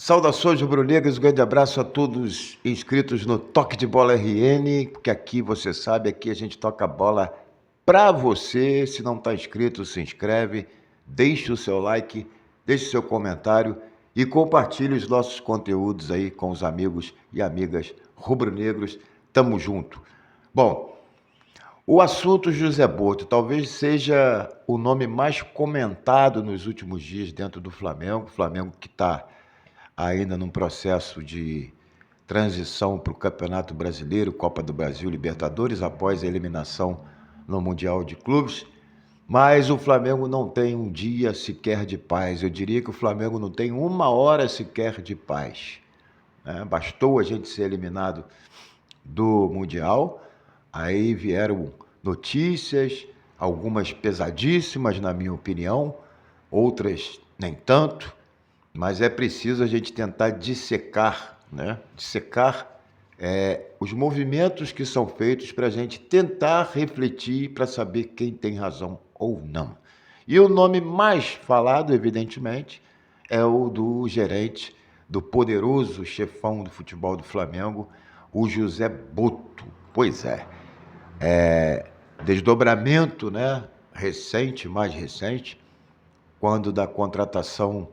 Saudações rubro-negras, um grande abraço a todos inscritos no Toque de Bola RN, porque aqui você sabe, aqui a gente toca a bola para você. Se não está inscrito, se inscreve, deixe o seu like, deixe o seu comentário e compartilhe os nossos conteúdos aí com os amigos e amigas rubro-negros. Tamo junto. Bom, o assunto José Boto talvez seja o nome mais comentado nos últimos dias dentro do Flamengo. Flamengo que está ainda num processo de transição para o Campeonato Brasileiro, Copa do Brasil, Libertadores, após a eliminação no Mundial de Clubes. Mas o Flamengo não tem um dia sequer de paz. Eu diria que o Flamengo não tem uma hora sequer de paz. Bastou a gente ser eliminado do Mundial, aí vieram notícias, algumas pesadíssimas, na minha opinião, outras nem tanto, mas é preciso a gente tentar dissecar, os movimentos que são feitos para a gente tentar refletir para saber quem tem razão ou não. E o nome mais falado, evidentemente, é o do gerente, do poderoso chefão do futebol do Flamengo, o José Boto. Pois é, desdobramento, recente, mais recente, quando da contratação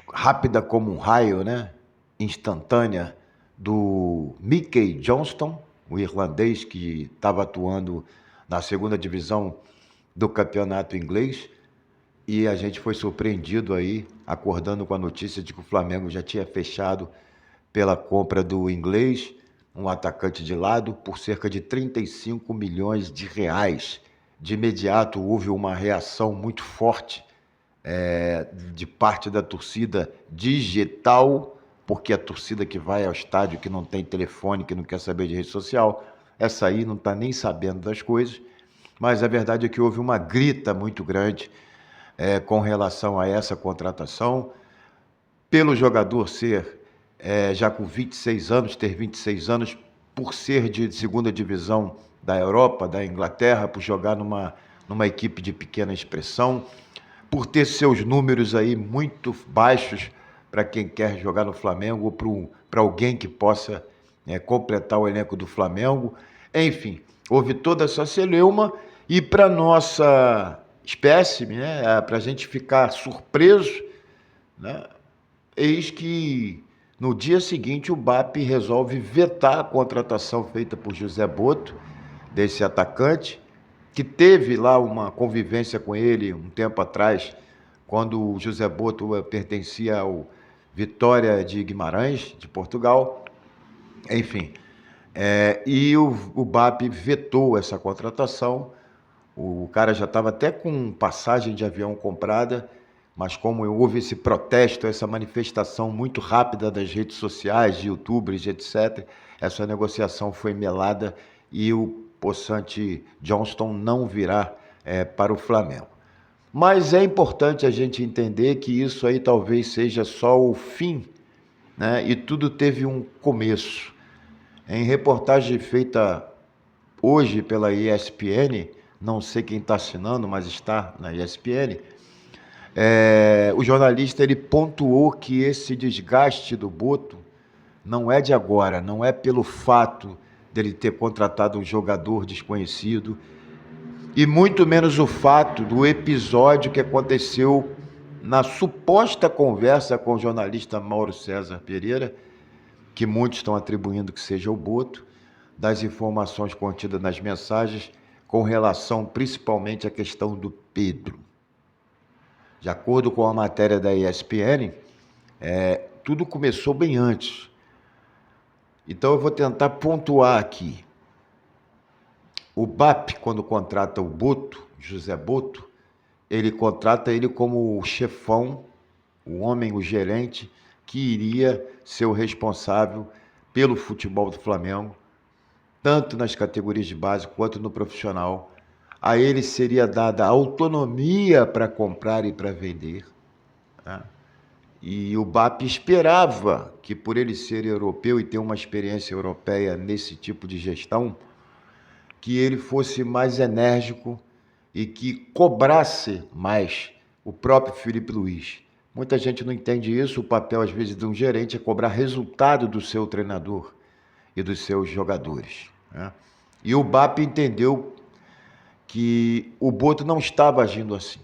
rápida como um raio, instantânea, do Mickey Johnston, o irlandês que estava atuando na segunda divisão do campeonato inglês, e a gente foi surpreendido aí, acordando com a notícia de que o Flamengo já tinha fechado pela compra do inglês, um atacante de lado, por cerca de 35 milhões de reais. De imediato houve uma reação muito forte de parte da torcida digital, porque a torcida que vai ao estádio, que não tem telefone, que não quer saber de rede social, essa aí não está nem sabendo das coisas, mas a verdade é que houve uma grita muito grande com relação a essa contratação, pelo jogador ser, já com 26 anos, ter 26 anos, por ser de segunda divisão da Europa, da Inglaterra, por jogar numa equipe de pequena expressão, por ter seus números aí muito baixos para quem quer jogar no Flamengo ou para alguém que possa completar o elenco do Flamengo. Enfim, houve toda essa celeuma e para nossa espécime, para a gente ficar surpreso, eis que no dia seguinte o BAP resolve vetar a contratação feita por José Boto, desse atacante, que teve lá uma convivência com ele um tempo atrás, quando o José Boto pertencia ao Vitória de Guimarães, de Portugal. Enfim, e o BAP vetou essa contratação. O cara já estava até com passagem de avião comprada, mas como houve esse protesto, essa manifestação muito rápida das redes sociais, de youtubers, etc., essa negociação foi melada e o possante Johnston não virá para o Flamengo. Mas é importante a gente entender que isso aí talvez seja só o fim, e tudo teve um começo. Em reportagem feita hoje pela ESPN, não sei quem está assinando, mas está na ESPN, o jornalista ele pontuou que esse desgaste do Boto não é de agora, não é pelo fato dele ter contratado um jogador desconhecido, e muito menos o fato do episódio que aconteceu na suposta conversa com o jornalista Mauro César Pereira, que muitos estão atribuindo que seja o Boto, das informações contidas nas mensagens com relação principalmente à questão do Pedro. De acordo com a matéria da ESPN, tudo começou bem antes. Então eu vou tentar pontuar aqui. O BAP, quando contrata o Boto, José Boto, ele contrata ele como o chefão, o homem, o gerente, que iria ser o responsável pelo futebol do Flamengo, tanto nas categorias de base quanto no profissional. A ele seria dada autonomia para comprar e para vender. E o BAP esperava que, por ele ser europeu e ter uma experiência europeia nesse tipo de gestão, que ele fosse mais enérgico e que cobrasse mais o próprio Felipe Luiz. Muita gente não entende isso. O papel, às vezes, de um gerente é cobrar resultado do seu treinador e dos seus jogadores, né? E o BAP entendeu que o Boto não estava agindo assim.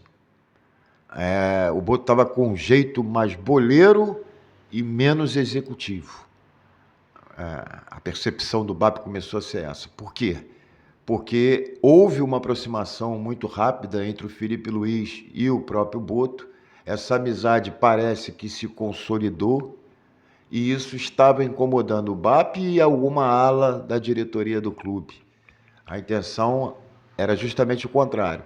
O Boto estava com um jeito mais boleiro e menos executivo. A percepção do BAP começou a ser essa. Por quê? Porque houve uma aproximação muito rápida entre o Felipe Luiz e o próprio Boto. Essa amizade parece que se consolidou e isso estava incomodando o BAP e alguma ala da diretoria do clube. A intenção era justamente o contrário.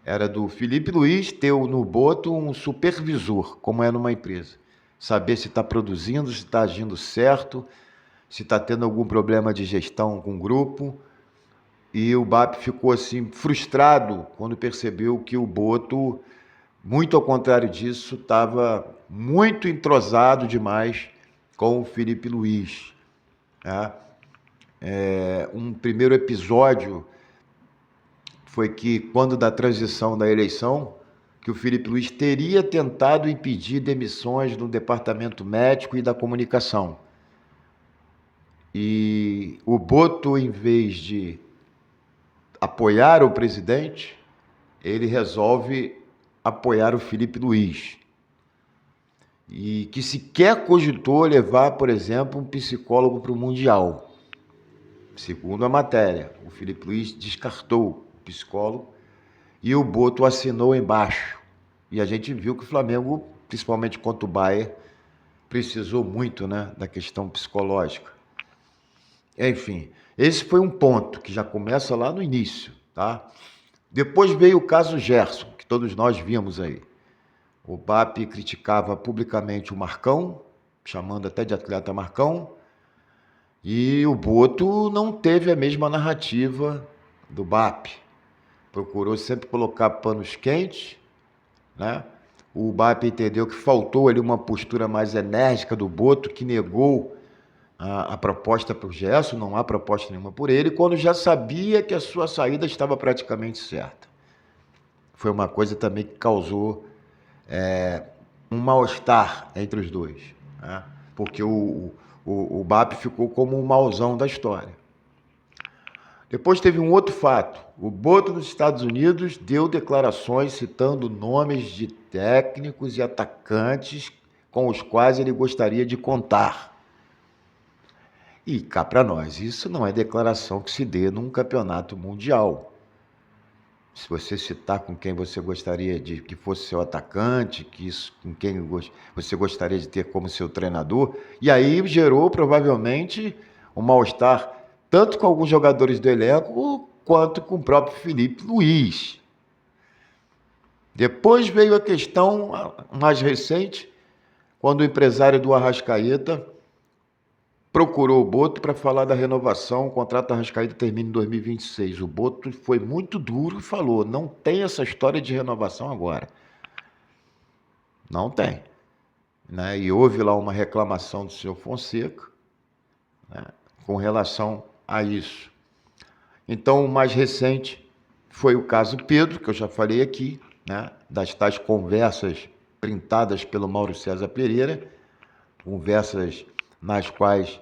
Era do Felipe Luiz ter no Boto um supervisor, como é numa empresa. Saber se está produzindo, se está agindo certo, se está tendo algum problema de gestão com o grupo. E o BAP ficou assim frustrado quando percebeu que o Boto, muito ao contrário disso, estava muito entrosado demais com o Felipe Luiz, né? Um primeiro episódio foi que, quando da transição da eleição, que o Felipe Luiz teria tentado impedir demissões no departamento médico e da comunicação. E o Boto, em vez de apoiar o presidente, ele resolve apoiar o Felipe Luiz. E que sequer cogitou levar, por exemplo, um psicólogo para o Mundial. Segundo a matéria, o Felipe Luiz descartou o psicólogo e o Boto assinou embaixo. E a gente viu que o Flamengo, principalmente contra o Bayern, precisou muito, né, da questão psicológica. Enfim, esse foi um ponto que já começa lá no início, tá? Depois veio o caso Gerson, que todos nós vimos aí. O BAP criticava publicamente o Marcão, chamando até de atleta Marcão, e o Boto não teve a mesma narrativa do BAP. Procurou sempre colocar panos quentes, né? O BAP entendeu que faltou ali uma postura mais enérgica do Boto, que negou a proposta para o Gerson, não há proposta nenhuma por ele, quando já sabia que a sua saída estava praticamente certa. Foi uma coisa também que causou um mal-estar entre os dois, né? Porque o BAP ficou como o mauzão da história. Depois teve um outro fato. O Boto dos Estados Unidos deu declarações citando nomes de técnicos e atacantes com os quais ele gostaria de contar. E cá para nós, isso não é declaração que se dê num campeonato mundial. Se você citar com quem você gostaria de que fosse seu atacante, com quem você gostaria de ter como seu treinador, e aí gerou provavelmente um mal-estar tanto com alguns jogadores do elenco quanto com o próprio Felipe Luiz. Depois veio a questão mais recente, quando o empresário do Arrascaeta procurou o Boto para falar da renovação. O contrato da Arrascaeta termina em 2026. O Boto foi muito duro e falou: não tem essa história de renovação agora. Não tem, né? E houve lá uma reclamação do senhor Fonseca, né, com relação a isso. Então, o mais recente foi o caso Pedro, que eu já falei aqui, né, das tais conversas printadas pelo Mauro César Pereira, conversas nas quais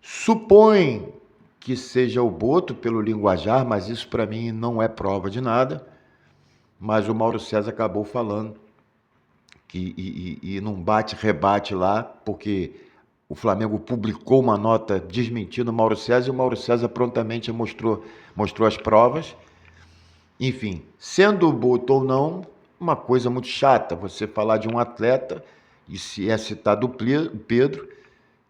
supõe que seja o Boto pelo linguajar, mas isso para mim não é prova de nada. Mas o Mauro César acabou falando que, e num bate-rebate lá, porque o Flamengo publicou uma nota desmentindo o Mauro César e o Mauro César prontamente mostrou as provas. Enfim, sendo o Boto ou não, uma coisa muito chata você falar de um atleta, e se é citado o Pedro,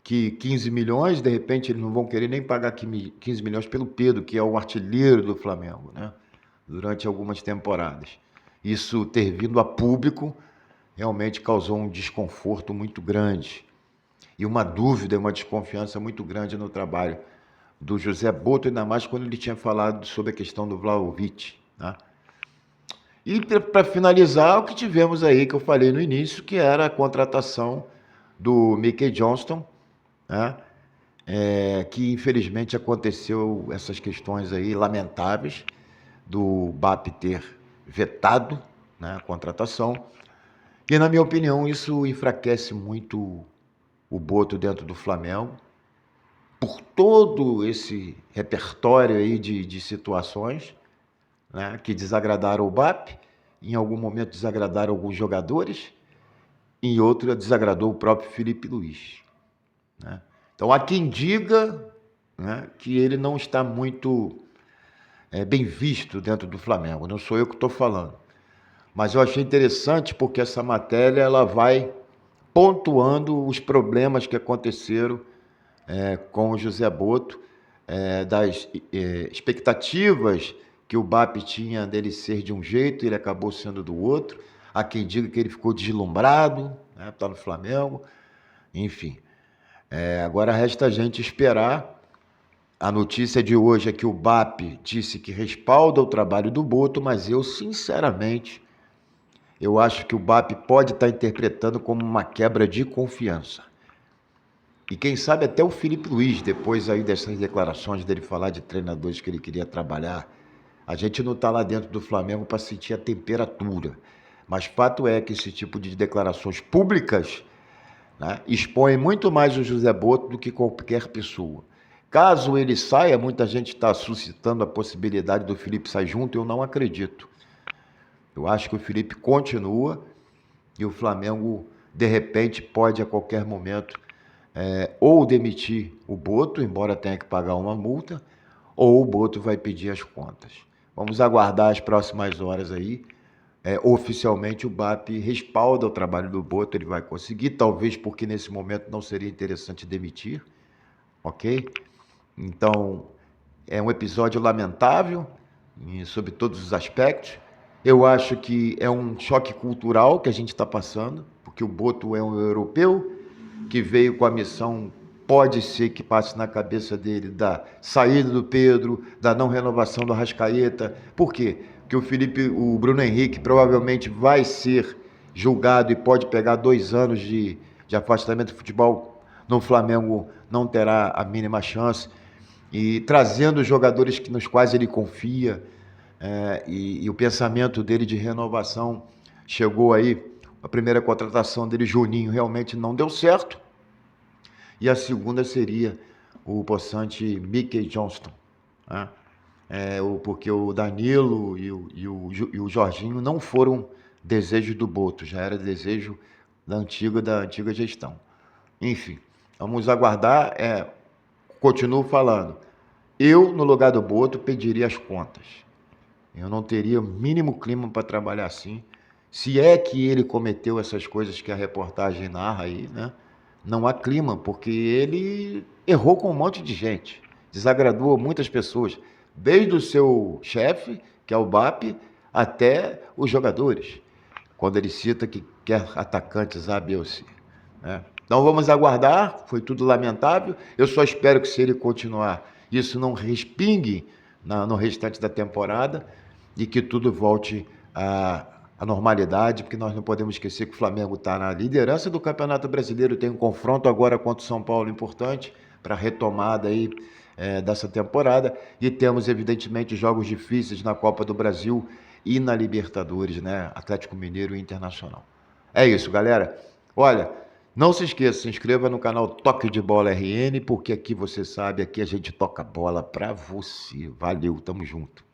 que 15 milhões, de repente eles não vão querer nem pagar 15 milhões pelo Pedro, que é o artilheiro do Flamengo, né, durante algumas temporadas. Isso ter vindo a público realmente causou um desconforto muito grande e uma dúvida, uma desconfiança muito grande no trabalho do José Boto, ainda mais quando ele tinha falado sobre a questão do Vlahovic, né? E para finalizar, o que tivemos aí, que eu falei no início, que era a contratação do Mickey Johnston, né? Que infelizmente aconteceu essas questões aí lamentáveis do BAP ter vetado, né, a contratação, E, na minha opinião, isso enfraquece muito o Boto dentro do Flamengo, por todo esse repertório aí de situações, né, que desagradaram o BAP, em algum momento desagradaram alguns jogadores, em outra desagradou o próprio Felipe Luiz, né? Então há quem diga, né, que ele não está muito bem visto dentro do Flamengo. Não sou eu que estou falando. Mas eu achei interessante porque essa matéria ela vai pontuando os problemas que aconteceram com o José Boto, das expectativas que o BAP tinha dele ser de um jeito, ele acabou sendo do outro. Há quem diga que ele ficou deslumbrado, né, está no Flamengo, enfim. Agora resta a gente esperar. A notícia de hoje é que o BAP disse que respalda o trabalho do Boto, mas eu, sinceramente, eu acho que o BAP pode estar interpretando como uma quebra de confiança. E quem sabe até o Felipe Luiz, depois aí dessas declarações dele falar de treinadores que ele queria trabalhar, a gente não está lá dentro do Flamengo para sentir a temperatura. Mas fato é que esse tipo de declarações públicas, né, expõe muito mais o José Boto do que qualquer pessoa. Caso ele saia, muita gente está suscitando a possibilidade do Felipe sair junto, eu não acredito. Eu acho que o Felipe continua e o Flamengo, de repente, pode a qualquer momento ou demitir o Boto, embora tenha que pagar uma multa, ou o Boto vai pedir as contas. Vamos aguardar as próximas horas aí. Oficialmente o BAP respalda o trabalho do Boto, ele vai conseguir, talvez porque nesse momento não seria interessante demitir, ok? Então, é um episódio lamentável, sob todos os aspectos. Eu acho que é um choque cultural que a gente está passando, porque o Boto é um europeu que veio com a missão, pode ser que passe na cabeça dele, da saída do Pedro, da não renovação do Arrascaeta. Por quê? Porque o Bruno Henrique provavelmente vai ser julgado e pode pegar 2 anos de afastamento do futebol. No Flamengo não terá a mínima chance. E trazendo os jogadores nos quais ele confia, e o pensamento dele de renovação chegou aí. A primeira contratação dele, Juninho, realmente não deu certo. E a segunda seria o possante Mickey Johnston, né? Porque o Danilo e o Jorginho não foram desejos do Boto, já era desejo da antiga gestão. Enfim, vamos aguardar. Continuo falando. Eu, no lugar do Boto, pediria as contas. Eu não teria o mínimo clima para trabalhar assim. Se é que ele cometeu essas coisas que a reportagem narra aí, né? Não há clima, porque ele errou com um monte de gente, desagradou muitas pessoas, desde o seu chefe, que é o BAP, até os jogadores, quando ele cita que quer atacantes A, B ou C, né? Então vamos aguardar, foi tudo lamentável. Eu só espero que, se ele continuar, isso não respingue no restante da temporada e que tudo volte à normalidade, porque nós não podemos esquecer que o Flamengo está na liderança do Campeonato Brasileiro, tem um confronto agora contra o São Paulo importante para a retomada aí, dessa temporada, e temos evidentemente jogos difíceis na Copa do Brasil e na Libertadores, né? Atlético Mineiro e Internacional. É isso, galera. Olha, não se esqueça, se inscreva no canal Toque de Bola RN, porque aqui você sabe, aqui a gente toca bola pra você. Valeu, tamo junto.